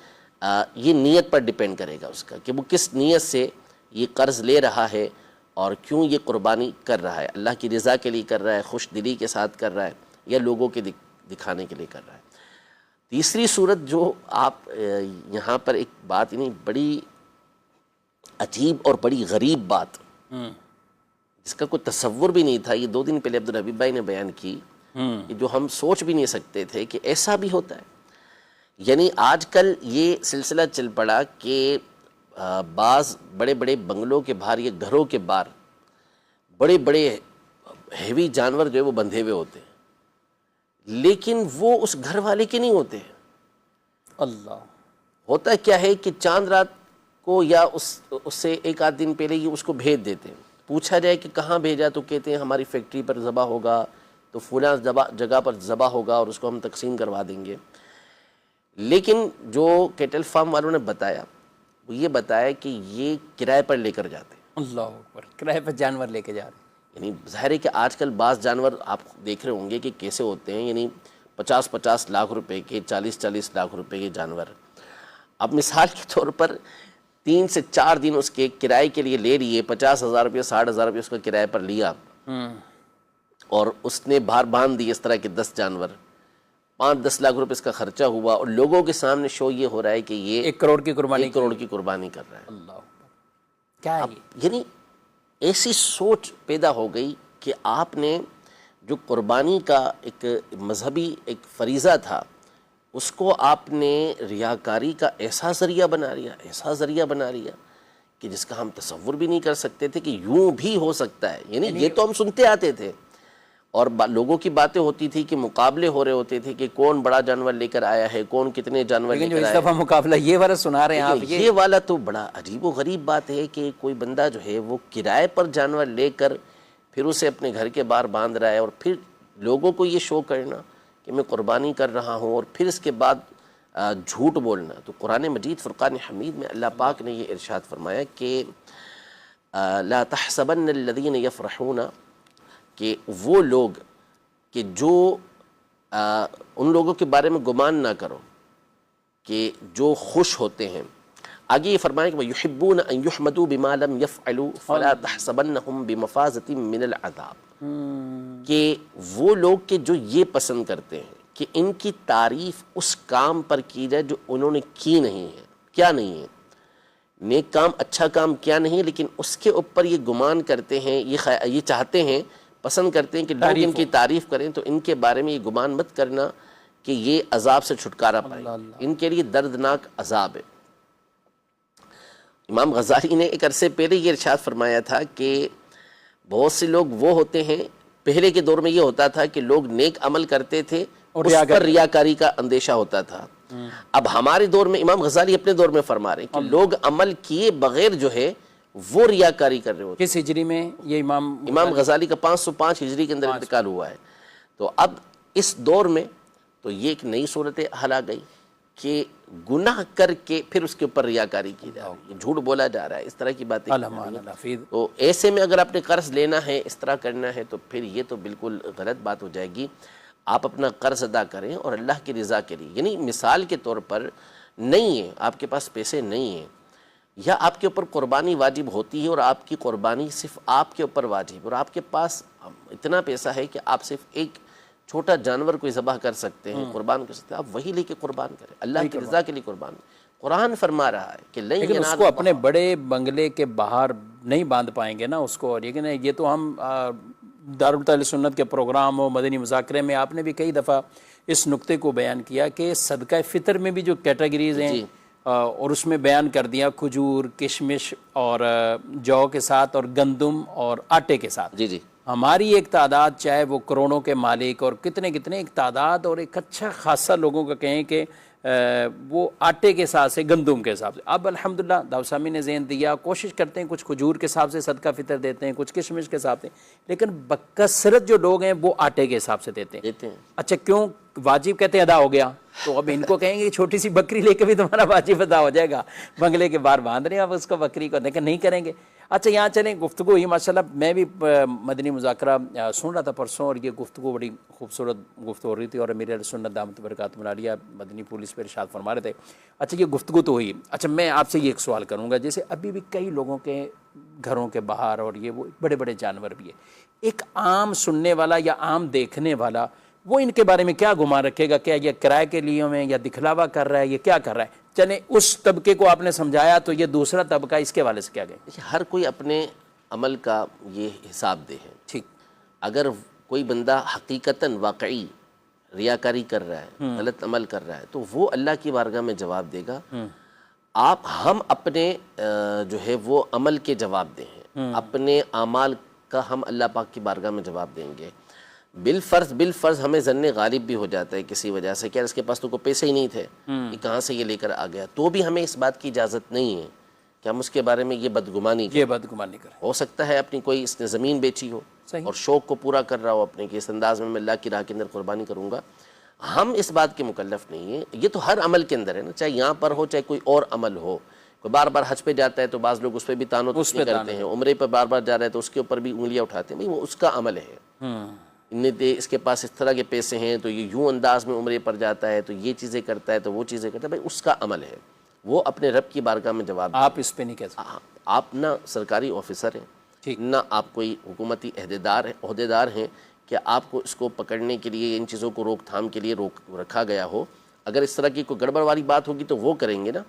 ये नीयत पर डिपेंड करेगा उसका कि वो किस नीयत से ये कर्ज़ ले रहा है और क्यों ये कुर्बानी कर रहा है, अल्लाह की रज़ा के लिए कर रहा है, खुश दिली के साथ कर रहा है, या लोगों के दिखाने के लिए कर रहा है। तीसरी सूरत जो आप यहाँ पर एक बात, यानी बड़ी अजीब और बड़ी गरीब बात, जिसका कोई तसव्वुर भी नहीं था, ये 2 दिन पहले अब्दुल हबीब भाई ने बयान की, कि जो हम सोच भी नहीं सकते थे कि ऐसा भी होता है। यानी आजकल ये सिलसिला चल पड़ा कि बाज़ बड़े बड़े बंगलों के बाहर या घरों के बाहर बड़े बड़े हैवी जानवर जो है वो बंधे हुए होते हैं, लेकिन वो उस घर वाले के नहीं होते। अल्लाह। होता क्या है कि चांद रात को या उससे एक आध दिन पहले ही उसको भेज देते हैं। पूछा जाए कि कहाँ भेजा तो कहते हैं हमारी फैक्ट्री पर ज़बा होगा, तो फुला जगह पर ज़बा होगा और उसको हम तकसीम करवा देंगे। लेकिन जो कैटल फार्म वालों ने बताया वो ये बताया कि ये किराए पर लेकर जाते हैं। अल्लाह अकबर, किराए पर जानवर लेके जा रहे हैं। यानी ज़ाहिर है कि आजकल बाज़ जानवर आप देख रहे होंगे कि कैसे होते हैं, यानी 50-50 लाख रुपए के, 40-40 लाख रुपए के जानवर। अब मिसाल के तौर पर 3 से 4 दिन उसके किराए के लिए ले लिए, 50,000 रुपये 60,000 रुपये उसका किराए पर लिया और उसने बाहर बांध दिए इस तरह के 10 जानवर, 5-10 लाख रुपए इसका खर्चा हुआ और लोगों के सामने शो ये हो रहा है कि ये 1 करोड़ की कुर्बानी, 1 करोड़ की कुर्बानी कर रहा है। अल्लाह अकबर, क्या है ये? यानी ऐसी सोच पैदा हो गई कि आपने जो कुर्बानी का एक मजहबी एक फरीज़ा था उसको आपने रियाकारी का ऐसा ज़रिया बना लिया कि जिसका हम तसव्वुर भी नहीं कर सकते थे कि यूं भी हो सकता है। यानी ये तो हम सुनते आते थे और लोगों की बातें होती थी कि मुकाबले हो रहे होते थे कि कौन बड़ा जानवर लेकर आया है, कौन कितने जानवर लेकिन जो लेकर इस आया दफ़ा मुकाबला ये वाला सुना रहे हैं आप, ये वाला तो बड़ा अजीब व गरीब बात है कि कोई बंदा जो है वो किराए पर जानवर लेकर फिर उसे अपने घर के बाहर बांध रहा है और फिर लोगों को ये शो करना कि मैं कुर्बानी कर रहा हूँ और फिर इसके बाद झूठ बोलना। तो कुरान मजीद फ़ुरक़ान हमीद में अल्लाह पाक ने ये इरशाद फरमाया कि ला तहसबन्नल्लज़ीन यफ़रहूना, कि वो लोग कि जो उन लोगों के बारे में गुमान ना करो कि जो खुश होते हैं। आगे ये फरमाया कि युहिब्बून अन युहमदू बिमा लम यफ़अलू फ़ला तहसबन्नहुम बिमफ़ाज़तिन मिनल अज़ाब, कि वो लोग के जो ये पसंद करते हैं कि इनकी तारीफ़ उस काम पर की जाए जो उन्होंने की नहीं है, क्या नहीं है, नेक काम अच्छा काम क्या नहीं है, लेकिन उसके ऊपर ये गुमान करते हैं, ये चाहते हैं, पसंद करते हैं कि लोग इनकी तारीफ़ करें, तो इनके बारे में ये गुमान मत करना कि ये अजाब से छुटकारा पाएंगे, इनके लिए दर्दनाक अजाब है। इमाम गज़ाली ने एक अरसे पहले ये इरशाद फरमाया था कि बहुत से लोग वो होते हैं, पहले के दौर में ये होता था कि लोग नेक अमल करते थे और उस पर रियाकारी का अंदेशा होता था। अब हमारे दौर में इमाम गज़ाली अपने दौर में फरमा रहे हैं कि लोग अमल किए बगैर जो है वो रियाकारी कर रहे होते। किस हिजरी में ये इमाम गज़ाली का 505 हिजरी के अंदर इंतकाल हुआ है। तो अब इस दौर में तो ये एक नई सूरत हाल आ गई कि गुनाह करके फिर उसके ऊपर रियाकारी की जा रही है, झूठ बोला जा रहा है, इस तरह की बातें। तो ऐसे में अगर आपने कर्ज लेना है, इस तरह करना है, तो फिर ये तो बिल्कुल गलत बात हो जाएगी। आप अपना कर्ज अदा करें और अल्लाह की रज़ा के लिए, यानी मिसाल के तौर पर नहीं है, आपके पास पैसे नहीं हैं या आपके ऊपर कुर्बानी वाजिब होती है और आपकी कुर्बानी सिर्फ आपके ऊपर वाजिब और आपके पास इतना पैसा है कि आप सिर्फ एक छोटा जानवर कोई ज़बह कर सकते हैं, कुर्बान कर सकते हैं, आप वही लेके कुर्बान करें, अल्लाह की रज़ा के लिए कुर्बान। कुरान फरमा रहा है कि लेकिन उसको अपने बड़े बंगले के बाहर नहीं बांध पाएंगे ना उसको। लेकिन ये तो हम दारुल तौहीद सुन्नत के प्रोग्राम और मदनी मुज़ाकरे में आपने भी कई दफ़ा इस नुक्ते को बयान किया कि सदका फ़ितर में भी जो कैटेगरीज़ हैं और उसमें बयान कर दिया खजूर, किशमिश और जौ के साथ और गंदम और आटे के साथ। जी। हमारी एक तादाद, चाहे वो करोड़ों के मालिक और कितने कितने एक तादाद और एक अच्छा खासा लोगों का कहें कि वो आटे के साथ से गंदम के हिसाब से। अब अल्हम्दुलिल्लाह दाऊसामी ने ज़हन दिया, कोशिश करते हैं कुछ खजूर के हिसाब से सदका फ़ितर देते हैं, कुछ किशमिश के हिसाब से, लेकिन बकसरत जो लोग हैं वो आटे के हिसाब से देते हैं। अच्छा, क्यों वाजिब कहते हैं अदा हो गया, तो अब इनको कहेंगे छोटी सी बकरी लेके भी तुम्हारा वाजिब अदा हो जाएगा, बंगले के बाहर बांध रहे हैं अब उसको बकरी को, लेकिन नहीं करेंगे। अच्छा, यहाँ चलें गुफ्तगू ही माशाल्लाह, मैं भी मदनी मुज़ाकरा सुन रहा था परसों और ये गुफ्तगू बड़ी खूबसूरत गुफ्तगू हो रही थी और मेरे सुन्नत दामत बरकात मिलालिया मदनी पुलिस पर इरशाद फरमा रहे थे। अच्छा, ये गुफ्तगू तो हुई। अच्छा, मैं आपसे ये एक सवाल करूँगा, जैसे अभी भी कई लोगों के घरों के बाहर और ये वो बड़े बड़े जानवर भी है, एक आम सुनने वाला या आम देखने वाला वो इनके बारे में क्या गुमान रखेगा? क्या ये किराए के लिए में या दिखलावा कर रहा है, ये क्या कर रहा है? चले उस तबके को आपने समझाया, तो ये दूसरा तबका इसके वाले से क्या गए? हर कोई अपने अमल का ये हिसाब दे है। ठीक, अगर कोई बंदा हकीकतन वाकई रियाकारी कर रहा है, गलत अमल कर रहा है, तो वो अल्लाह की बारगाह में जवाब देगा। हम अपने जो है वो अमल के जवाब दे हैं, अपने अमाल का हम अल्लाह पाक की बारगाह में जवाब देंगे। बिल फ़र्ज़ हमें ज़न्ने गालिब भी हो जाता है किसी वजह से, क्या इसके पास तो कोई पैसे ही नहीं थे कि कहाँ से ये लेकर आ गया, तो भी हमें इस बात की इजाज़त नहीं है कि हम उसके बारे में ये बदगुमानी करें। हो सकता है अपनी कोई इसने ज़मीन बेची हो और शौक़ को पूरा कर रहा हो अपने कि इस अंदाज़ में मैं अल्लाह की राह के अंदर कुर्बानी करूँगा। हम इस बात के मुकल्लफ़ नहीं है, ये तो हर अमल के अंदर है ना, चाहे यहाँ पर हो चाहे कोई और अमल हो। कोई बार बार हज पे जाता है तो बाज़ लोग उस पर भी तानो तस्नी करते हैं, उम्रे पर बार बार जा रहा है तो उसके ऊपर भी उंगलियाँ उठाते हैं, भाई वो उसका अमल है। इसके पास इस तरह के पैसे हैं तो ये यूँ अंदाज में उम्रे पर जाता है, तो ये चीज़ें करता है, तो वो चीज़ें करता है, भाई उसका अमल है, वो अपने रब की बारगाह में जवाब। आप इस पे नहीं कह सकते। आप ना सरकारी ऑफिसर हैं, ना आप कोई हुकूमती अहदेदार हैं कि आपको इसको पकड़ने के लिए, इन चीज़ों को रोकथाम के लिए रखा गया हो। अगर इस तरह की कोई गड़बड़ वाली बात होगी तो वो करेंगे ना।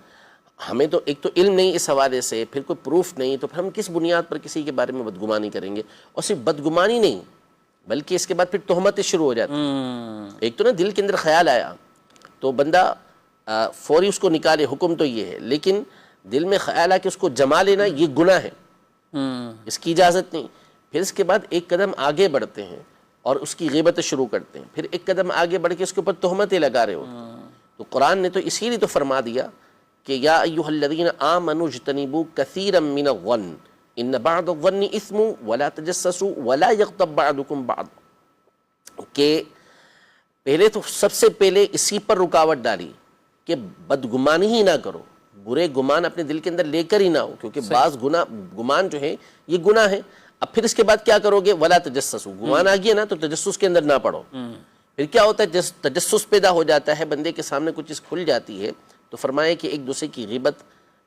हमें तो एक तो इल्म नहीं इस हवाले से, फिर कोई प्रूफ नहीं, तो फिर हम किस बुनियाद पर किसी के बारे में बदगुमानी करेंगे। और सिर्फ बदगुमानी नहीं, बल्कि इसके बाद फिर तोहमतें शुरू हो जाती। एक तो ना दिल के अंदर ख्याल आया तो बंदा फौरी उसको निकाले, हुक्म तो ये है, लेकिन दिल में ख्याल आके उसको जमा लेना ये गुनाह है, इसकी इजाज़त नहीं। फिर इसके बाद एक कदम आगे बढ़ते हैं और उसकी ग़ीबत शुरू करते हैं, फिर एक कदम आगे बढ़ के उसके ऊपर तोहमतें लगा रहे होते हैं। तो कुरान ने तो इसीलिए तो फरमा दिया कि या अय्युहल्लज़ीना आमनू इज्तनिबू कसीरम मिनज़्ज़न्न इन्न बअदज़्ज़न्नि इस्मुन वला तजस्ससू वला यग़्तब बअदुकुम बअद, के पहले तो सबसे पहले इसी पर रुकावट डाली कि बदगुमानी ही ना करो, बुरे गुमान अपने दिल के अंदर लेकर ही ना हो, क्योंकि बाज़ गुमान जो है ये गुनाह है। अब फिर इसके बाद क्या करोगे, वला तजस्ससू, गुमान आ गया ना तो तजस्सुस के अंदर ना पड़ो। फिर क्या होता है, तजस्सुस पैदा हो जाता है, बंदे के सामने कुछ चीज़ खुल जाती है तो फरमाया कि एक दूसरे की ग़ीबत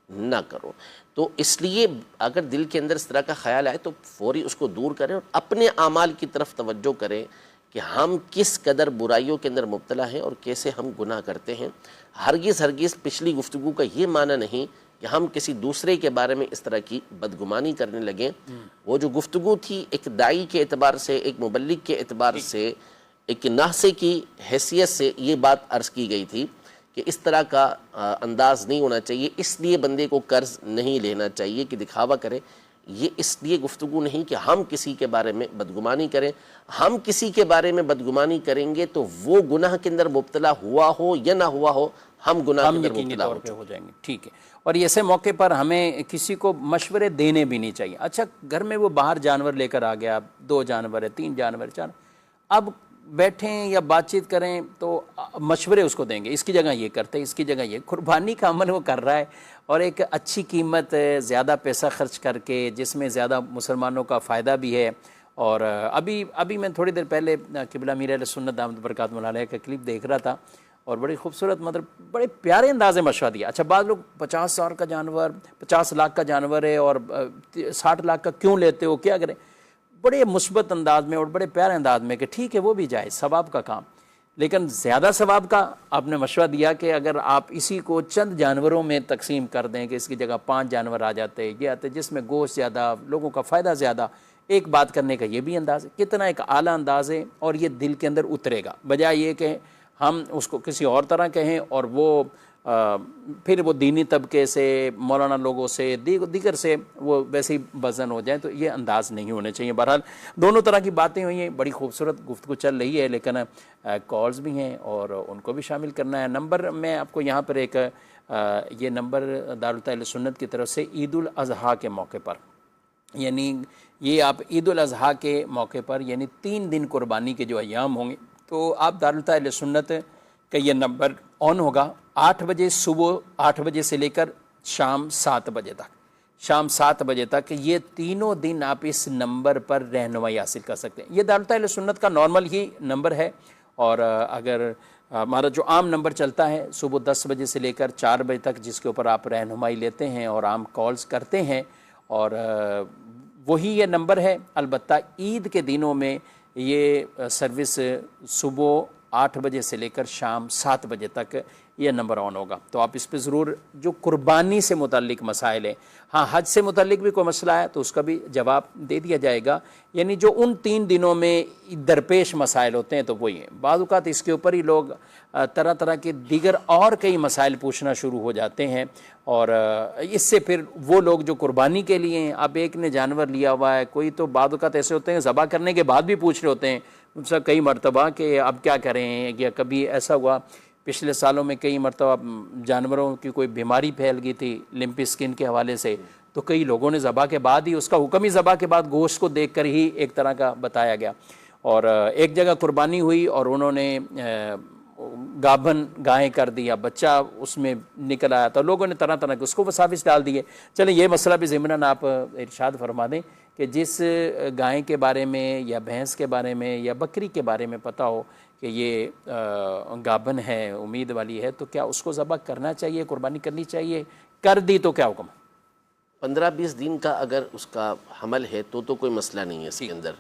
ना करो। तो इसलिए अगर दिल के अंदर इस तरह का ख्याल आए तो फौरी उसको दूर करें और अपने आमाल की तरफ तवज्जो करें कि हम किस कदर बुराइयों के अंदर मुब्तला हैं और कैसे हम गुनाह करते हैं। हरगिज़ पिछली गुफ्तगू का ये माना नहीं कि हम किसी दूसरे के बारे में इस तरह की बदगुमानी करने लगें। वो जो गुफ्तगू थी एक दाई के एतबार से, एक मुबल्लिग के एतबार से, एक नासे की हैसियत से ये बात अर्ज़ की गई थी कि इस तरह का अंदाज़ नहीं होना चाहिए, इसलिए बंदे को कर्ज़ नहीं लेना चाहिए कि दिखावा करे। ये इसलिए गुफ्तगू नहीं कि हम किसी के बारे में बदगुमानी करें। हम किसी के बारे में बदगुमानी करेंगे तो वो गुनाह के अंदर मुब्तला हुआ हो या ना हुआ हो, हम गुनाह के अंदर मुब्तला हो जाएंगे। ठीक है। और ऐसे मौके पर हमें किसी को मशवरे देने भी नहीं चाहिए। अच्छा, घर में वो बाहर जानवर लेकर आ गया, 2 जानवर है, 3 जानवर, 4, अब बैठें या बातचीत करें तो मशवरे उसको देंगे, इसकी जगह ये करते हैं, इसकी जगह ये। कुर्बानी का अमल वो कर रहा है और एक अच्छी कीमत, ज़्यादा पैसा खर्च करके, जिसमें ज़्यादा मुसलमानों का फ़ायदा भी है। और अभी मैं थोड़ी देर पहले क़िबला मीर अहले सुन्नत दामत बरकातुहु अलैह का क्लिप देख रहा था और बड़ी खूबसूरत, मतलब बड़े प्यारे अंदाज़ में मशवरा दिया। अच्छा, बाद लोग 50,000 का जानवर, 50 लाख का जानवर है और 60 लाख का क्यों लेते हो, क्या करें, बड़े मुस्बत अंदाज में और बड़े प्यारे अंदाज में कि ठीक है वो भी जाए, सवाब का काम। लेकिन ज़्यादा सवाब का आपने मशवरा दिया कि अगर आप इसी को चंद जानवरों में तकसीम कर दें कि इसकी जगह 5 जानवर आ जाते, ये आते जिसमें गोश्त ज़्यादा, लोगों का फ़ायदा ज़्यादा, एक बात करने का ये भी अंदाज़ है। कितना एक आला अंदाज़ है और ये दिल के अंदर उतरेगा, बजाय ये कि हम उसको किसी और तरह कहें और वो फिर वो दीनी तबके से, मौलाना लोगों से, दीगर से वो वैसे ही वज़न हो जाए, तो ये अंदाज़ नहीं होने चाहिए। बहरहाल दोनों तरह की बातें हुई हैं, बड़ी खूबसूरत गुफ्तगू चल रही है, लेकिन कॉल्स भी हैं और उनको भी शामिल करना है। नंबर मैं आपको यहाँ पर एक ये नंबर दारुल अहले सुन्नत की तरफ से ईद उल अज़हा के मौके पर, यानी ये आप ईद उल अज़हा के मौके पर, यानी 3 दिन कुर्बानी के जो अय्याम होंगे, तो आप दारुल अहले सुन्नत का ये नंबर ऑन होगा 8 बजे, सुबह 8 बजे से लेकर शाम 7 बजे तक, शाम 7 बजे तक, ये तीनों दिन आप इस नंबर पर रहनुमाई हासिल कर सकते हैं। ये दारुल अहले सुन्नत का नॉर्मल ही नंबर है और अगर हमारा जो आम नंबर चलता है सुबह 10 बजे से लेकर 4 बजे तक, जिसके ऊपर आप रहनुमाई लेते हैं और आम कॉल्स करते हैं, और वही ये नंबर है। अलबत्ता ईद के दिनों में ये सर्विस सुबह 8 बजे से लेकर शाम 7 बजे तक ये नंबर ऑन होगा। तो आप इस पर ज़रूर, जो कुर्बानी से मुतल्लिक मसाइल हैं, हाँ हज से मुतल्लिक भी कोई मसला है तो उसका भी जवाब दे दिया जाएगा। यानी जो उन 3 दिनों में दरपेश मसाइल होते हैं तो वही हैं। बाज़ औक़ात इसके ऊपर ही लोग तरह तरह के दीगर और कई मसाइल पूछना शुरू हो जाते हैं और इससे फिर वो लोग जो कुर्बानी के लिए हैं, अब एक ने जानवर लिया हुआ है, कोई तो बाज़ औक़ात ऐसे होते हैं ज़बा करने के बाद भी पूछ रहे होते हैं, उनसे कई मरतबा कि अब क्या करें, या कभी ऐसा हुआ पिछले सालों में कई मरतबा जानवरों की कोई बीमारी फैल गई थी लिम्पी स्किन के हवाले से, तो कई लोगों ने ज़बा के बाद ही, उसका हुक्म ही ज़बा के बाद गोश्त को देख कर ही एक तरह का बताया गया। और एक जगह कुर्बानी हुई और उन्होंने गाभन गाय कर दिया, बच्चा उसमें निकल आया, तो लोगों ने तरह तरह के उसको वसाविस डाल दिए। चलें ये मसला भी ज़िमरन आप इरशाद फरमा दें कि जिस गाय के बारे में या भैंस के बारे में या बकरी के बारे में पता हो कि ये गाभन है, उम्मीद वाली है, तो क्या उसको ज़बह करना चाहिए, कुर्बानी करनी चाहिए? कर दी तो क्या हुक्म? 15-20 दिन का अगर उसका हमल है तो कोई मसला नहीं है इसके अंदर,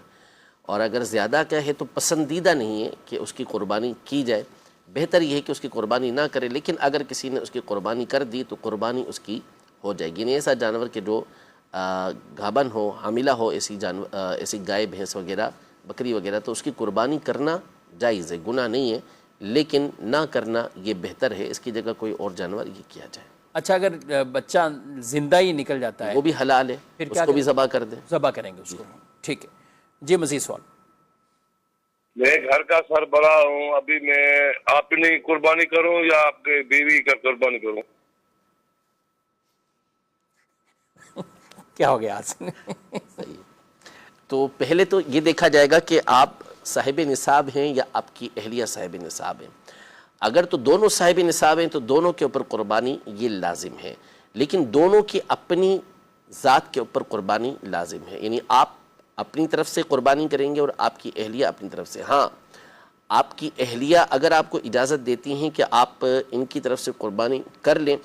और अगर ज़्यादा का है तो पसंदीदा नहीं है कि उसकी कुर्बानी की जाए। बेहतर यह है कि उसकी कुर्बानी ना करे, लेकिन अगर किसी ने उसकी कुर्बानी कर दी तो कुर्बानी उसकी हो जाएगी। नहीं ऐसा जानवर के जो गाभन हो, हामिला हो, ऐसी गाय भैंस वगैरह बकरी वगैरह, तो उसकी कुर्बानी करना जायज़ है, गुनाह नहीं है, लेकिन ना करना ये बेहतर है। इसकी जगह कोई और जानवर ये किया जाए। अच्छा, अगर बच्चा जिंदा ही निकल जाता है वो भी हलाल है, फिर उसको भी ज़बह कर दें। ज़बह करेंगे उसको, ठीक है जी। मज़ीद सवाल? मैं घर का सरबराह हूँ, अभी मैं अपनी कुर्बानी करूँ या आपके बीवी का कुर्बानी करूँ? क्या हो गया आज? सही। तो पहले तो ये देखा जाएगा कि आप साहिब निसाब हैं या आपकी अहलिया साहिब निसाब हैं। अगर तो दोनों साहिब निसाब हैं तो दोनों के ऊपर कुर्बानी ये लाजिम है, लेकिन दोनों की अपनी ज़ात के ऊपर कुर्बानी लाजिम है। यानी आप अपनी तरफ से कुर्बानी करेंगे और आपकी अहलिया अपनी तरफ से। हाँ, आपकी अहलिया अगर आपको इजाज़त देती हैं कि आप इनकी तरफ से कुर्बानी कर लें,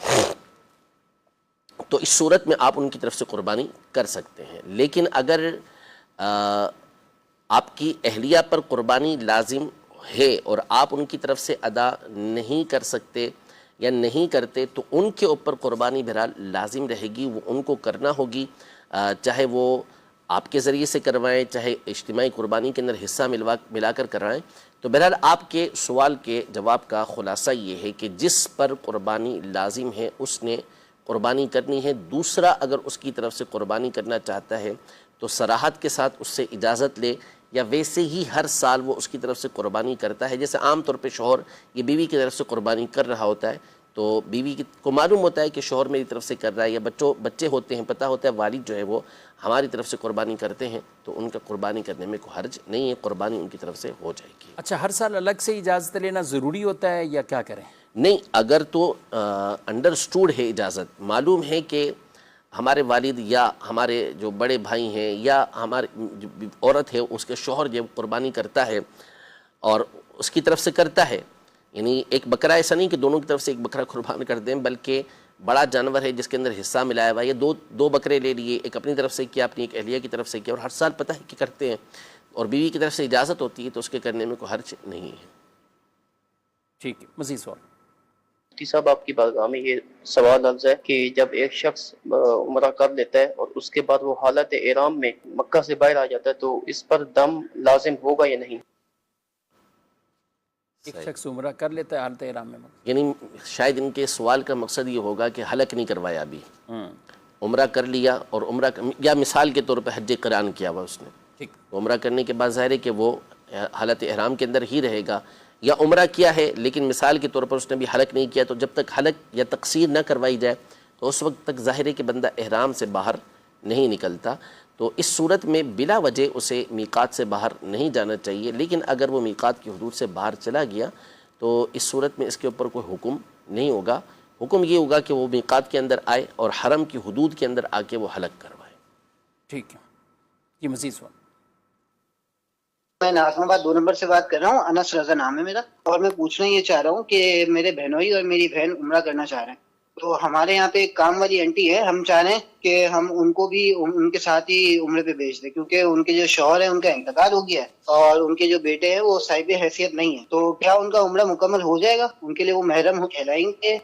तो इस सूरत में आप उनकी तरफ से कुर्बानी कर सकते हैं। लेकिन अगर आपकी अहलिया पर कुर्बानी लाजिम है और आप उनकी तरफ से अदा नहीं कर सकते या नहीं करते, तो उनके ऊपर कुर्बानी बहरहाल लाजिम रहेगी, वो उनको करना होगी, चाहे वो आपके ज़रिए से करवाएं, चाहे इज्तिमाई कुर्बानी के अंदर हिस्सा मिलाकर करवाएं। तो बहरहाल आपके सवाल के जवाब का ख़ुलासा ये है कि जिस पर कुर्बानी लाजिम है उसने कुर्बानी करनी है। दूसरा अगर उसकी तरफ से कुर्बानी करना चाहता है तो सराहत के साथ उससे इजाज़त ले, या वैसे ही हर साल वो उसकी तरफ से कुर्बानी करता है। जैसे आम तौर पे शौहर ये बीवी की तरफ से कुर्बानी कर रहा होता है, तो बीवी को मालूम होता है कि शौहर मेरी तरफ से कर रहा है, या बच्चे होते हैं, पता होता है वालिद जो है वो हमारी तरफ से कुर्बानी करते हैं, तो उनका कुर्बानी करने में कोई हर्ज नहीं है, कुर्बानी उनकी तरफ से हो जाएगी। अच्छा, हर साल अलग से इजाज़त लेना ज़रूरी होता है या क्या करें? नहीं, अगर तो अंडरस्टूड है, इजाज़त मालूम है कि हमारे वालिद या हमारे जो बड़े भाई हैं या हमारे जो औरत है उसके शौहर जब कुर्बानी करता है और उसकी तरफ से करता है, यानी एक बकरा, ऐसा नहीं कि दोनों की तरफ से एक बकरा कुर्बान कर दें, बल्कि बड़ा जानवर है जिसके अंदर हिस्सा मिलाया हुआ है, ये दो बकरे ले लिए, एक अपनी तरफ से किया, अपनी एक अहलिया की तरफ से किया, और हर साल पता है कि करते हैं, और बीवी की तरफ से इजाज़त होती है, तो उसके करने में कोई हर्ज नहीं है। ठीक है, मज़ीद सवाल? मुफ्ती साहब, आपकी बारगाह में ये सवाल अर्ज़ है कि जब एक शख्स उम्रा कर लेता है और उसके बाद वो हालत एहराम में मक्का से बाहर आ जाता है, तो इस पर दम लाजिम होगा या नहीं? एक शख्स उम्रा कर लेता है हालत एहराम में, यानी शायद इनके सवाल का मकसद ये होगा कि हलक नहीं करवाया, अभी उम्रा कर लिया और उम्रा या मिसाल के तौर पर हज क़रान किया हुआ उसने, ठीक, उम्रा करने के बाद ज़ाहिर है कि वो हालत एहराम के अंदर ही रहेगा, या उम्रा किया है लेकिन मिसाल के तौर पर उसने भी हलक नहीं किया, तो जब तक हलक या तकसीर न करवाई जाए तो उस वक्त तक ज़ाहिर है कि बंदा एहराम से बाहर नहीं निकलता। तो इस सूरत में बिला वजह उसे मीक़ात से बाहर नहीं जाना चाहिए। लेकिन अगर वो मीक़ात की हदूद से बाहर चला गया तो इस सूरत में इसके ऊपर कोई हुक्म नहीं होगा। हुक्म ये होगा कि वो मीक़ात के अंदर आए और हरम की हदूद के अंदर आके वो हलक करवाए। ठीक है, ये मज़ीद सवाल? मैं नाज़माबाद 2 नंबर से बात कर रहा हूँ, अनस रज़ा नाम है मेरा, और मैं पूछना ये चाह रहा हूँ कि मेरे बहनोई और मेरी बहन उम्रा करना चाह रहे हैं, तो हमारे यहाँ पे एक काम वाली आंटी है, हम चाह रहे हैं कि हम उनको भी उनके साथ ही उम्रे पे भेज दें, क्योंकि उनके जो शौहर है उनका इंतकाल हो गया है और उनके जो बेटे हैं वो साहिब हैसियत नहीं है, तो क्या उनका उम्रा मुकम्मल हो जाएगा? उनके लिए वो महरम कहलाएंगे?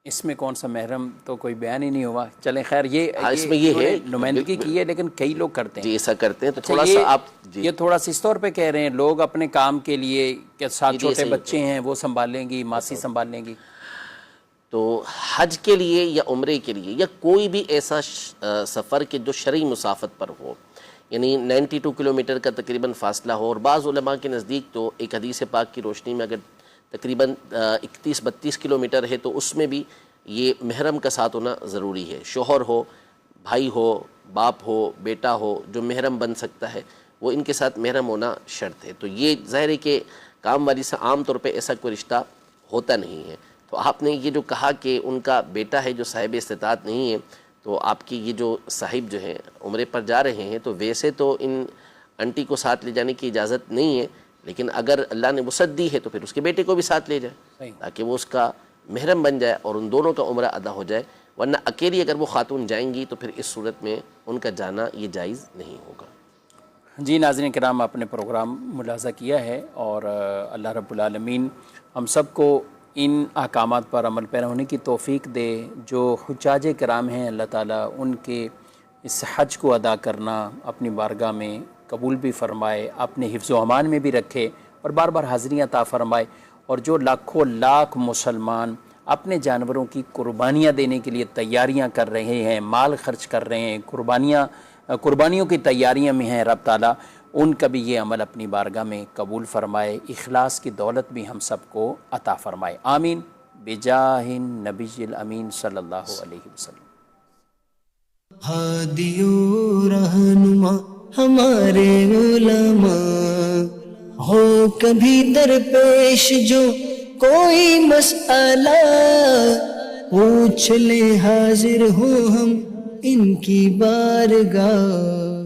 इसमें कौन सा महरम तो कोई बयान ही नहीं हुआ। चलें खैर, इसमें ये है नुमाइंदगी की है, लेकिन कई लोग करते हैं जी, ऐसा करते हैं। तो अच्छा, थोड़ा सा आप जी, ये थोड़ा सा इस तौर पे कह रहे हैं लोग अपने काम के लिए के साथ छोटे बच्चे हैं वो संभाल लेंगी, मासी संभाल लेंगी, तो हज के लिए या उम्रे के लिए या कोई भी ऐसा सफ़र के जो शरई मुसाफत पर हो, यानी 92 किलोमीटर का तकरीबन फ़ासला हो। और बाज़ उलमा के नज़दीक तो एक हदीस पाक की रोशनी में अगर तकरीबन 31-32 किलोमीटर है तो उसमें भी ये महरम का साथ होना ज़रूरी है। शोहर हो, भाई हो, बाप हो, बेटा हो, जो महरम बन सकता है वो इनके साथ महरम होना शर्त है। तो ये ज़ाहिर है कि काम वाली से आम तौर पे ऐसा कोई रिश्ता होता नहीं है। तो आपने ये जो कहा कि उनका बेटा है जो साहिब इस्तिताअत नहीं है, तो आपकी ये जो साहिब जो है उम्रे पर जा रहे हैं, तो वैसे तो इन आंटी को साथ ले जाने की इजाज़त नहीं है, लेकिन अगर अल्लाह ने वसअत दी है तो फिर उसके बेटे को भी साथ ले जाए ताकि वो उसका महरम बन जाए और उन दोनों का उम्रा अदा हो जाए। वरना अकेली अगर वो खातून जाएंगी तो फिर इस सूरत में उनका जाना ये जायज़ नहीं होगा। जी नाज़रीन किराम, आपने प्रोग्राम मुलाज़ा किया है और अल्लाह रब्बुल आलमीन हम सब को इन अहकामात पर अमल पैरा होने की तौफ़ीक दे। जो हुज्जाज किराम हैं अल्लाह ताला उनके इस हज को अदा करना अपनी बारगाह में कबूल भी फ़रमाए, अपने हिफ्ज़ व अमान में भी रखे और बार बार हाज़िरियाँ अता फ़रमाए। और जो लाखों लाख मुसलमान अपने जानवरों की कुर्बानियाँ देने के लिए तैयारियाँ कर रहे हैं, माल खर्च कर रहे हैं, कुर्बानियों की तैयारियाँ में हैं, रब ताला उनका भी ये अमल अपनी बारगाह में कबूल फ़रमाए, इखलास की दौलत भी हम सबको अता फ़रमाए। आमीन बिजाहिन नबील अमीन सल्लल्लाहु अलैहि वसल्लम। हादियो रहनुमा हमारे उलमा, हो कभी दरपेश जो कोई मसला, पूछ ले हाजिर हो हम इनकी बारगाह।